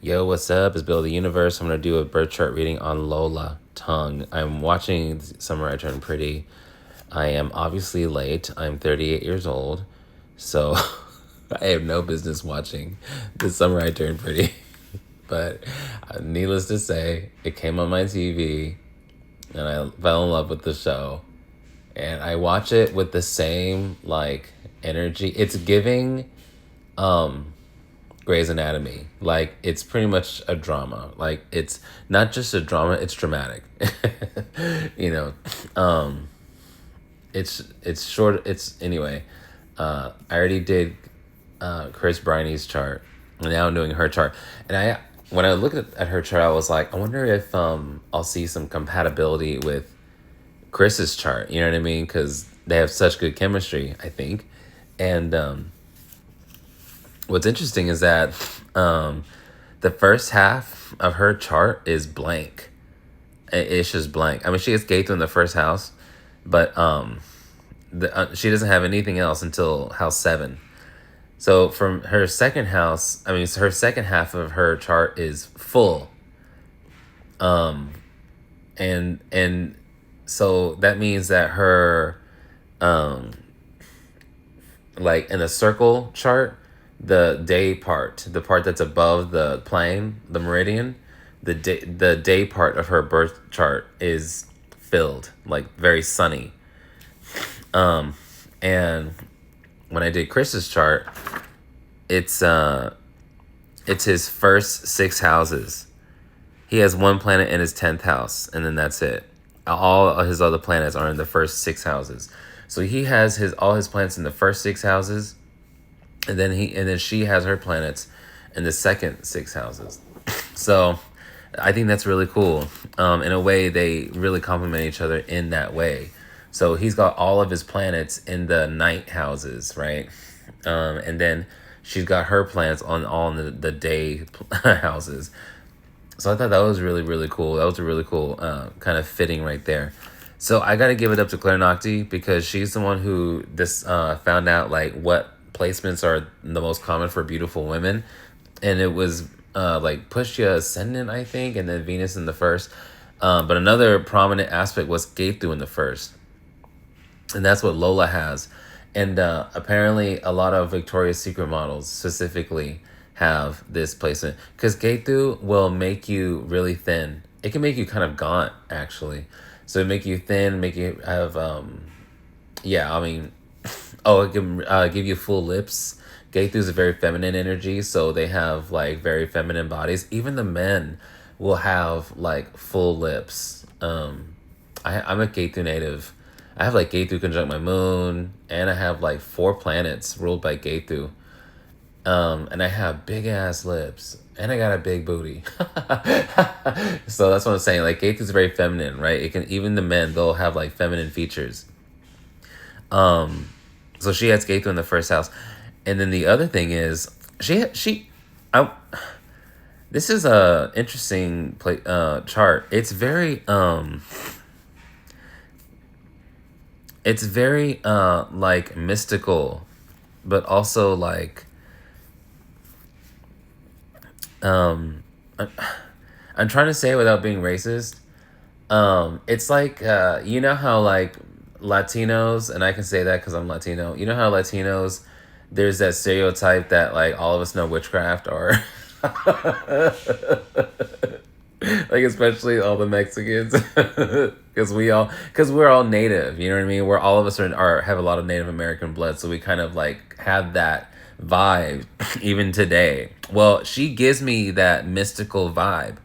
Yo, what's up? It's Bill of the Universe. I'm going to do a birth chart reading on Lola Tung. I'm watching Summer I Turned Pretty. I am obviously late. I'm 38 years old. So I have no business watching The Summer I Turned Pretty. But needless to say, it came on my TV and I fell in love with the show. And I watch it with the same, energy. It's giving Grey's Anatomy. It's pretty much a drama. It's not just a drama, it's dramatic. you know. It's short. Anyway. I already did Chris Briney's chart. And now I'm doing her chart. And when I looked at her chart, I was like, I wonder if I'll see some compatibility with Chris's chart. You know what I mean? Because they have such good chemistry, I think. And what's interesting is that the first half of her chart is blank. It's just blank. I mean, she gets Gates in the first house, but she doesn't have anything else until house 7. So from her second house, her second half of her chart is full. And so that means that her in a circle chart, the day part, the part that's above the plane, the meridian, the day part of her birth chart is filled, very sunny. And when I did Chris's chart, it's his first 6 houses. He has one planet in his 10th house, and then that's it. All his other planets are in the first 6 houses. So he has all his planets in the first 6 houses, and then she has her planets in the second 6 houses. So I think that's really cool. In a way, they really complement each other in that way. So he's got all of his planets in the night houses, right? And then she's got her planets all in the day houses. So I thought that was really, really cool. That was a really cool kind of fitting right there. So I got to give it up to Claire Nocte because she's the one who found out what placements are the most common for beautiful women. And it was Pushya Ascendant, I think, and then Venus in the first. But another prominent aspect was Ketu in the first. And that's what Lola has. And apparently a lot of Victoria's Secret models specifically have this placement. Because Ketu will make you really thin. It can make you kind of gaunt, actually. So it make you thin, make you have, it can give you full lips. Ketu is a very feminine energy, so they have very feminine bodies. Even the men will have full lips. I'm a Ketu native. I have Ketu conjunct my moon, and I have 4 planets ruled by Ketu. And I have big ass lips, and I got a big booty. So that's what I'm saying. Ketu is very feminine, right? Even the men, they'll have feminine features. So she has Ketu in the first house. And then the other thing is this is a interesting chart. It's very mystical, but also I'm trying to say it without being racist. It's you know how Latinos, and I can say that because I'm Latino. You know how Latinos, there's that stereotype that all of us know witchcraft, or especially all the Mexicans, because we're all native. You know what I mean? All of us have a lot of Native American blood, so we kind of have that vibe even today. Well, she gives me that mystical vibe,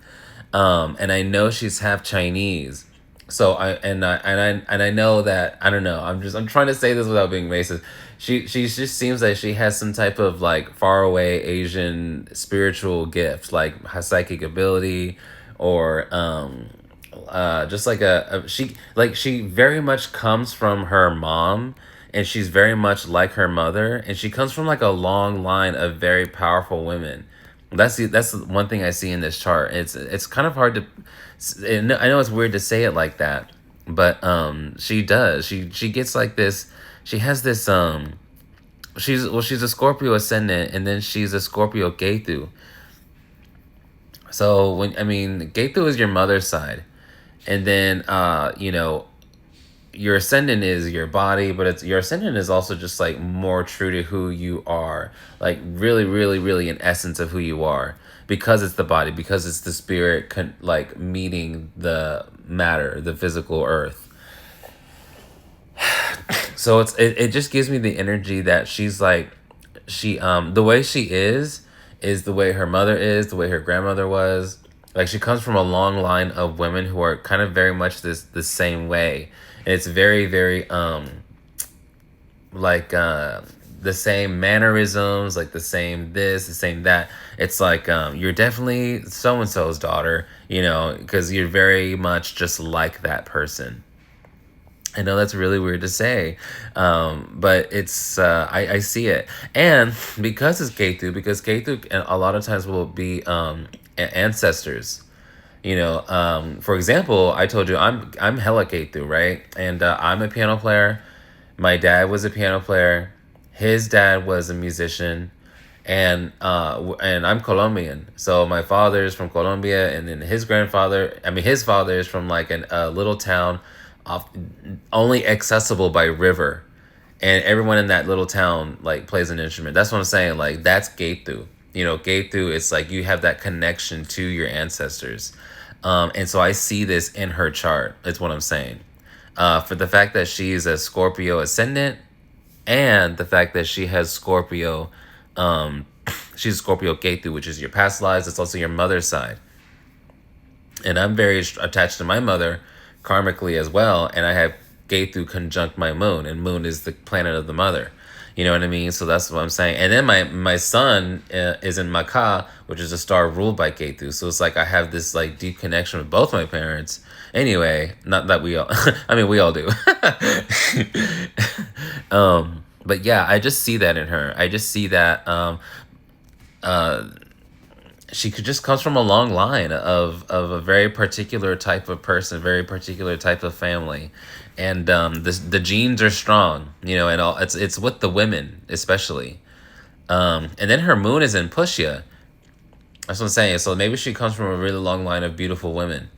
and I know she's half Chinese. So I know that, I don't know. I'm trying to say this without being racist. She just seems like she has some type of faraway Asian spiritual gift, psychic ability, or just she very much comes from her mom, and she's very much like her mother, and she comes from a long line of very powerful women. That's one thing I see in this chart. It's kind of hard to. I know it's weird to say it like that, but she does. She gets this. She has this. She's a Scorpio ascendant, and then she's a Scorpio Ketu. So Ketu is your mother's side, and then your ascendant is your body, but it's your ascendant is also just like more true to who you are, like really, really, really an essence of who you are, because it's the body, because it's the spirit, like meeting the matter, the physical earth. So it just gives me the energy that she's like, the way she is the way her mother is, the way her grandmother was. Like, she comes from a long line of women who are kind of very much the same way. And it's very, very like the same mannerisms, like the same this, the same that. It's like, you're definitely so and so's daughter, because you're very much just like that person. I know that's really weird to say, but it's I see it, and because it's because Ketu a lot of times will be ancestors. For example, I told you I'm hella Ketu, right? And I'm a piano player. My dad was a piano player. His dad was a musician, and I'm Colombian. So my father's from Colombia, and then his father is from like a little town, off, only accessible by river, and everyone in that little town like plays an instrument. That's what I'm saying. Like, that's Getu. Getu. It's like you have that connection to your ancestors, and so I see this in her chart. That's what I'm saying. For the fact that she's a Scorpio ascendant, and the fact that she has Scorpio, she's Scorpio Ketu, which is your past lives. It's also your mother's side. And I'm very attached to my mother karmically as well. And I have Ketu conjunct my moon, and moon is the planet of the mother. You know what I mean? So that's what I'm saying. And then my son is in Maka, which is a star ruled by Ketu. So it's like I have this like deep connection with both my parents. Anyway, not that we all, I mean, we all do. But yeah, I just see that in her. I just see that she could just comes from a long line of a very particular type of person, very particular type of family, and the genes are strong, and all. It's with the women especially, and then her moon is in Pushya. That's what I'm saying. So maybe she comes from a really long line of beautiful women,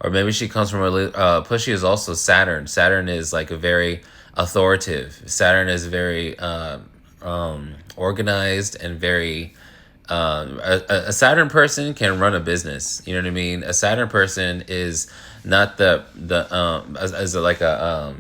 or maybe she comes from Pushya is also Saturn. Saturn is like a very authoritative. Saturn is very organized and very. A Saturn person can run a business. You know what I mean? A Saturn person is not as like the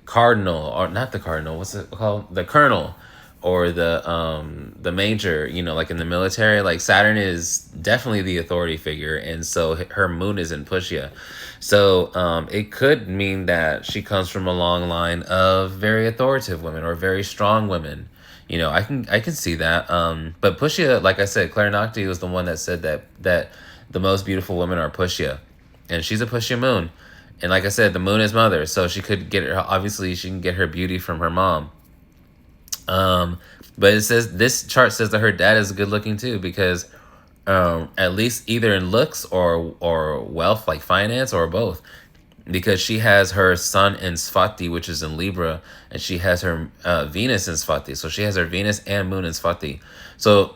cardinal, or not the cardinal. What's it called? The colonel, or the major. Like in the military. Like, Saturn is definitely the authority figure, and so her moon is in Pushya. So it could mean that she comes from a long line of very authoritative women, or very strong women. I can see that. But Pushya, like I said, Claire Nocti was the one that said that the most beautiful women are Pushya, and she's a Pushya moon. And like I said, the moon is mother, so she could get her. Obviously, she can get her beauty from her mom. But it says, this chart says that her dad is good looking too, because at least either in looks or wealth, like finance, or both. Because she has her sun in Sfati, which is in Libra, and she has her Venus in Sfati. So she has her Venus and moon in Sfati. So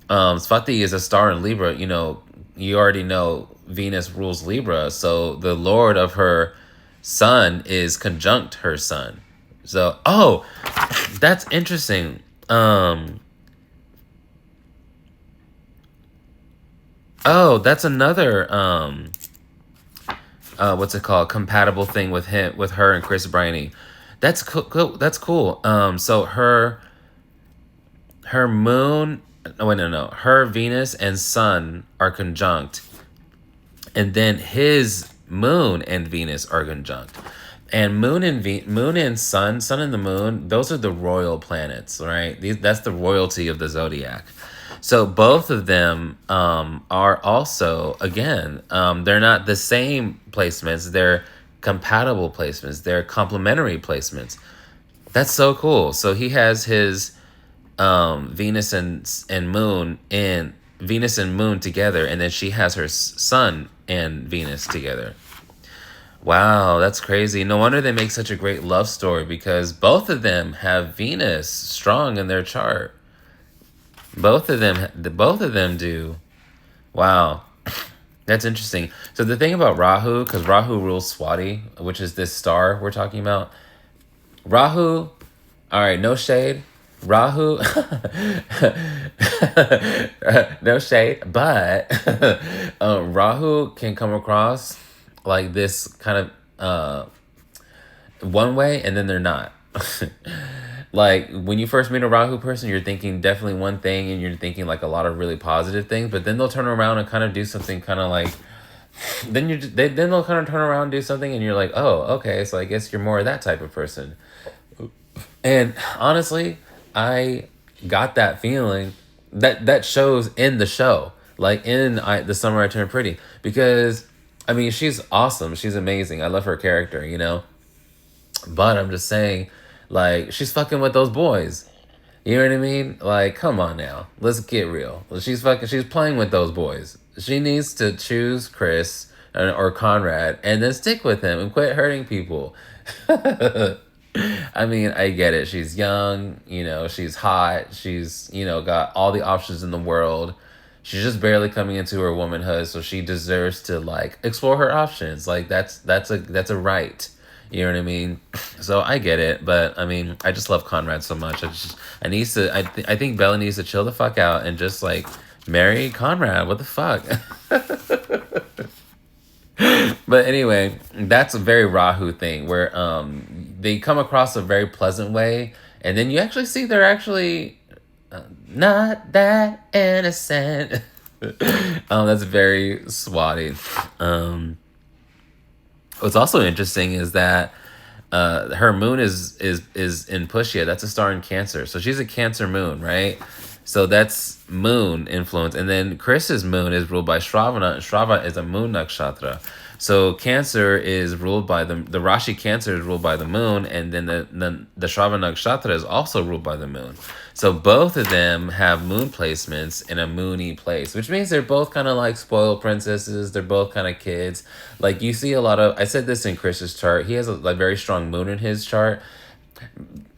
Sfati is a star in Libra. You already know Venus rules Libra. So the lord of her sun is conjunct her sun. So, that's interesting. That's another what's it called, compatible thing with her and Chris Briney. That's cool. That's cool. So her moon, no, her Venus and sun are conjunct, and then his moon and Venus are conjunct. And moon and sun and the moon, those are the royal planets, right? That's the royalty of the zodiac. So both of them are also, again, they're not the same placements. They're compatible placements. They're complementary placements. That's so cool. So he has his Venus and moon together, and then she has her sun and Venus together. Wow, that's crazy. No wonder they make such a great love story, because both of them have Venus strong in their chart. Both of them do. Wow. That's interesting. So the thing about Rahu, because Rahu rules Swati, which is this star we're talking about. Rahu, all right, no shade. Rahu, no shade, but Rahu can come across like this kind of one way, and then they're not. Like when you first meet a Rahu person, you're thinking definitely one thing, and you're thinking like a lot of really positive things, but then they'll turn around and kind of do something kind of like then they'll kind of turn around and do something, and you're like, oh, okay, so I guess you're more of that type of person. And honestly, I got that feeling that shows in the show, like in the summer I turned pretty, because I mean she's awesome, she's amazing, I love her character, you know. But I'm just saying, like she's fucking with those boys. You know what I mean? Like, come on now, let's get real. She's playing with those boys. She needs to choose Chris or Conrad and then stick with him and quit hurting people. I mean, I get it. She's young, you know, she's hot, she's, you know, got all the options in the world. She's just barely coming into her womanhood, so she deserves to like explore her options. Like that's a right. You know what I mean? So I get it, but I mean, I just love Conrad so much. I think Bella needs to chill the fuck out and just like marry Conrad. What the fuck? But anyway, that's a very Rahu thing where they come across a very pleasant way, and then you actually see they're actually not that innocent. That's very swatty. What's also interesting is that her moon is in Pushya. That's a star in Cancer, so she's a Cancer moon, right? So that's moon influence, and then Chris's moon is ruled by Shravana, and Shrava is a moon nakshatra. So Cancer is ruled by the Rashi Cancer is ruled by the moon, and then the Shrava nakshatra is also ruled by the moon. So both of them have moon placements in a moony place, which means they're both kind of like spoiled princesses. They're both kind of kids. Like you see a lot of, I said this in Chris's chart. He has a very strong moon in his chart.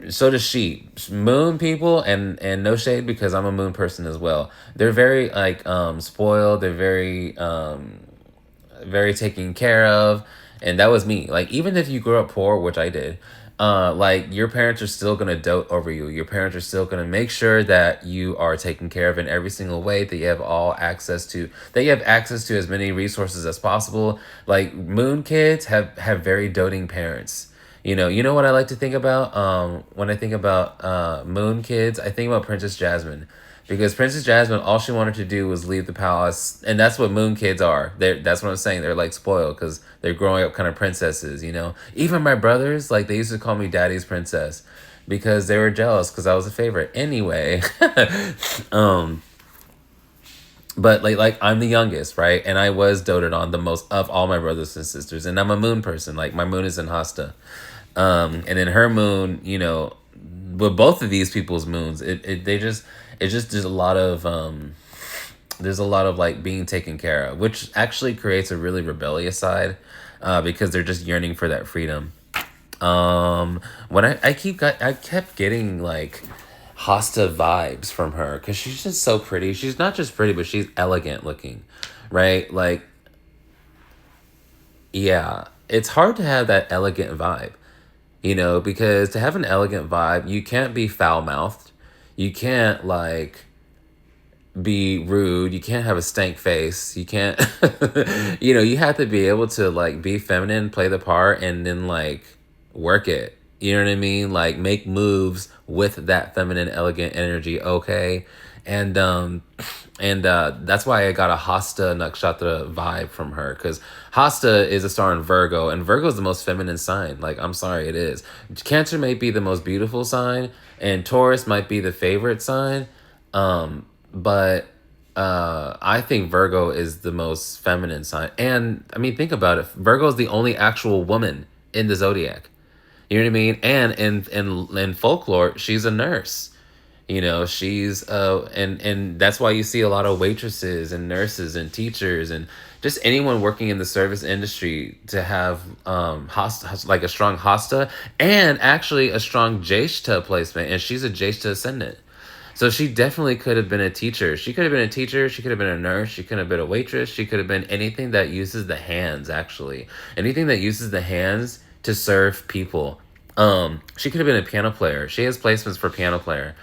So does she. Moon people, and no shade because I'm a moon person as well. They're very like spoiled. They're very taken care of, and that was me. Like even if you grew up poor, which I did, like your parents are still gonna dote over you. Your parents are still gonna make sure that you are taken care of in every single way, that you have access to as many resources as possible. Like moon kids have very doting parents. You know what I like to think about when I think about moon kids? I think about Princess Jasmine. Because Princess Jasmine, all she wanted to do was leave the palace, and that's what moon kids are. That's what I'm saying. They're like spoiled because they're growing up kind of princesses, you know. Even my brothers, like they used to call me Daddy's Princess, because they were jealous because I was a favorite. Anyway, but like I'm the youngest, right? And I was doted on the most of all my brothers and sisters, and I'm a moon person. Like my moon is in Hasta, and then her moon, you know, with both of these people's moons, it's just there's a lot of like being taken care of, which actually creates a really rebellious side, because they're just yearning for that freedom. When I kept getting like Hosta vibes from her because she's just so pretty. She's not just pretty, but she's elegant looking, right? Like, yeah, it's hard to have that elegant vibe, you know, because to have an elegant vibe, you can't be foul mouthed. You can't like be rude. You can't have a stank face. You can't, you know, you have to be able to like be feminine, play the part, and then like work it. You know what I mean? Like make moves with that feminine, elegant energy. Okay. And that's why I got a Hasta Nakshatra vibe from her, because Hasta is a star in Virgo, and Virgo is the most feminine sign. Like, I'm sorry, it is. Cancer may be the most beautiful sign, and Taurus might be the favorite sign, but I think Virgo is the most feminine sign. And I mean, think about it. Virgo is the only actual woman in the zodiac. You know what I mean? And in folklore, she's a nurse. You know, she's and that's why you see a lot of waitresses and nurses and teachers and just anyone working in the service industry to have hosta, like a strong hosta, and actually a strong Jeshta placement, and she's a Jeshta ascendant. So she definitely could have been a teacher. She could have been a teacher. She could have been a nurse. She could have been a waitress. She could have been anything that uses the hands, actually. Anything that uses the hands to serve people. She could have been a piano player. She has placements for piano player.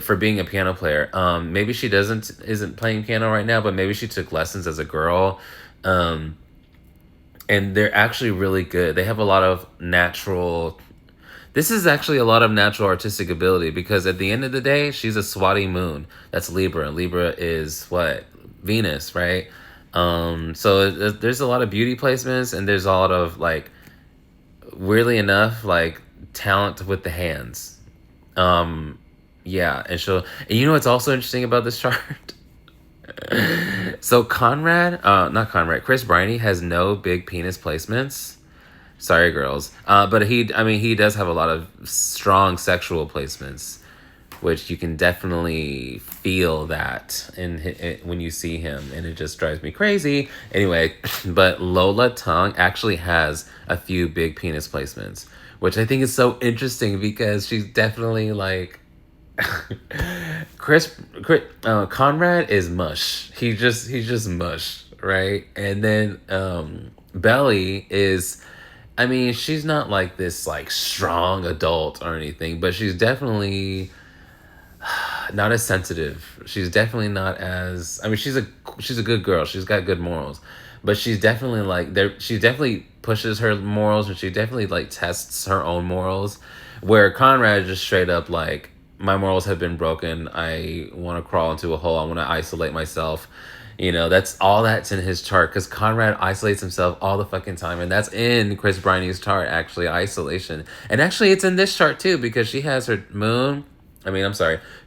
For being a piano player. Maybe she isn't playing piano right now, but maybe she took lessons as a girl. And they're actually really good. They have a lot of natural... This is actually a lot of natural artistic ability, because at the end of the day, she's a Swati moon. That's Libra. Libra is what? Venus, right? So there's a lot of beauty placements, and there's a lot of, like, weirdly enough, like, talent with the hands. Yeah, and you know what's also interesting about this chart? So Chris Briney has no big penis placements. Sorry, girls. But he does have a lot of strong sexual placements, which you can definitely feel that when you see him, and it just drives me crazy. Anyway, but Lola Tung actually has a few big penis placements, which I think is so interesting, because she's definitely like... Conrad is mush. He's just mush, right? And then Belly is... I mean, she's not like this like strong adult or anything, but she's definitely not as sensitive. She's definitely not as... I mean, she's a good girl. She's got good morals, but she's definitely like there. She definitely pushes her morals, and she definitely like tests her own morals. Where Conrad is just straight up like, my morals have been broken. I want to crawl into a hole. I want to isolate myself. You know, that's in his chart, because Conrad isolates himself all the fucking time. And that's in Chris Briney's chart, actually, isolation. And actually, it's in this chart, too, because she has her she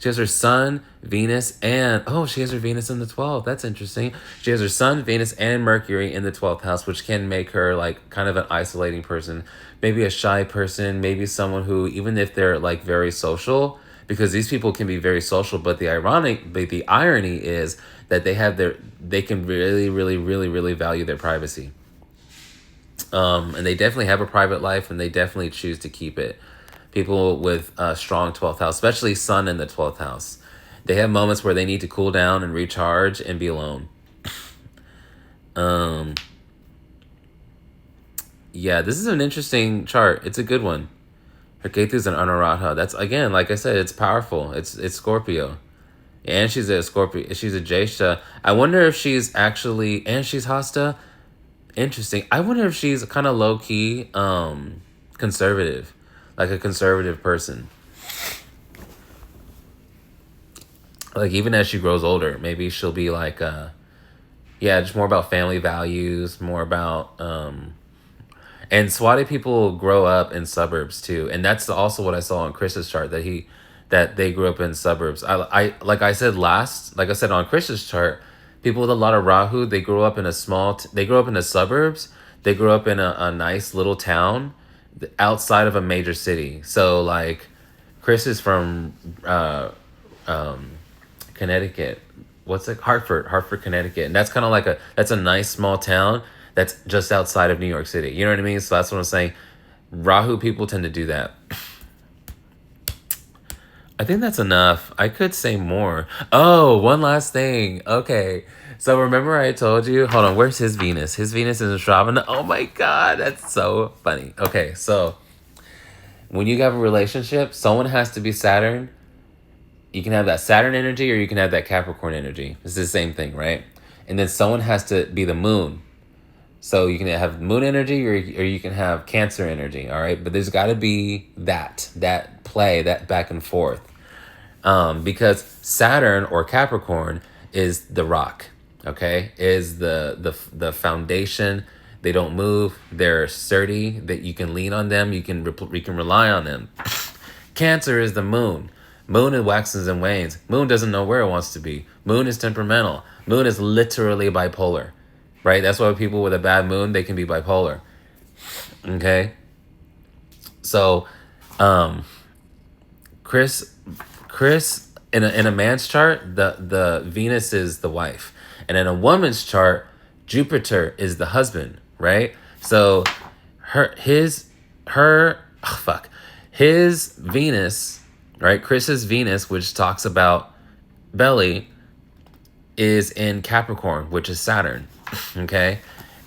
has her sun, Venus, and... Oh, she has her Venus in the 12th. That's interesting. She has her sun, Venus, and Mercury in the 12th house, which can make her, like, kind of an isolating person. Maybe a shy person. Maybe someone who, even if they're, like, very social... Because these people can be very social, but the irony is that they can really, really, really, really value their privacy. And they definitely have a private life, and they definitely choose to keep it. People with a strong 12th house, especially Sun in the 12th house, they have moments where they need to cool down and recharge and be alone. Yeah, this is an interesting chart. It's a good one. Her Ketu's an Anuradha. That's, again, like I said, it's powerful. It's Scorpio. And she's a Scorpio. She's a Jeshta. I wonder if she's actually... And she's Hasta. Interesting. I wonder if she's kind of low-key conservative. Like a conservative person. Like, even as she grows older, maybe she'll be like... just more about family values. More about... And Swati people grow up in suburbs too, and that's also what I saw on Chris's chart, that they grew up in suburbs. Like I said on Chris's chart, people with a lot of Rahu, they grew up in the suburbs. They grew up in a nice little town outside of a major city. So like, Chris is from Connecticut. Hartford, Connecticut, and that's kind of like that's a nice small town. That's just outside of New York City. You know what I mean? So that's what I'm saying. Rahu people tend to do that. I think that's enough. I could say more. Oh, one last thing. Okay. So remember I told you... Hold on. Where's his Venus? His Venus is in Shravana. Oh my God. That's so funny. Okay. So when you have a relationship, someone has to be Saturn. You can have that Saturn energy, or you can have that Capricorn energy. It's the same thing, right? And then someone has to be the moon. So you can have moon energy, or you can have Cancer energy, all right? But there's got to be that play, that back and forth. Because Saturn or Capricorn is the rock, okay? Is the foundation. They don't move. They're sturdy, that you can lean on them. You can rely on them. Cancer is the moon. Moon, it waxes and wanes. Moon doesn't know where it wants to be. Moon is temperamental. Moon is literally bipolar. Right? That's why people with a bad moon, they can be bipolar. Okay? So, Chris, in a man's chart, the Venus is the wife. And in a woman's chart, Jupiter is the husband, right? So, his Venus, right? Chris's Venus, which talks about belly, is in Capricorn, which is Saturn. Okay.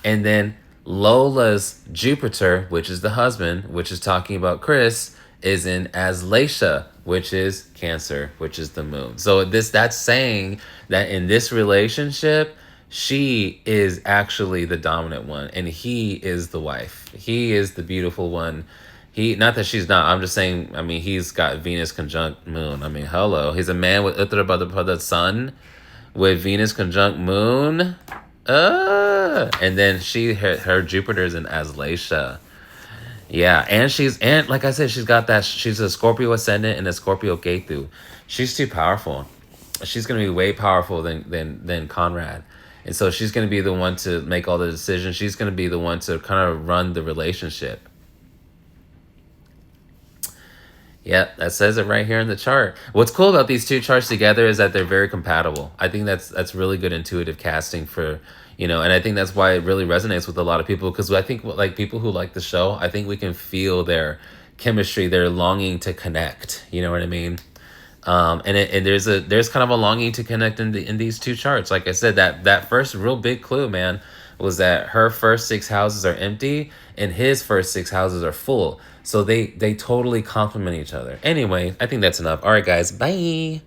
And then Lola's Jupiter, which is the husband, which is talking about Chris, is in Aslesha, which is Cancer, which is the moon. So that's saying that in this relationship, she is actually the dominant one and he is the wife. He is the beautiful one. He, not that she's not, I'm just saying, I mean, he's got Venus conjunct moon. I mean, hello. He's a man with Uttarabhadrapada sun with Venus conjunct moon. And then her Jupiter's in Aslesha. Yeah, and like I said, she's got that. She's a Scorpio ascendant and a Scorpio Ketu. She's too powerful. She's gonna be way powerful than Conrad, and so she's gonna be the one to make all the decisions. She's gonna be the one to kind of run the relationship. Yeah, that says it right here in the chart. What's cool about these two charts together is that they're very compatible. I think that's really good intuitive casting for, and I think that's why it really resonates with a lot of people, because I think like people who like the show, I think we can feel their chemistry, their longing to connect. You know what I mean? And there's kind of a longing to connect in these two charts. Like I said, that first real big clue, man, was that her first 6 houses are empty and his first 6 houses are full. So they totally complement each other. Anyway, I think that's enough. All right, guys. Bye.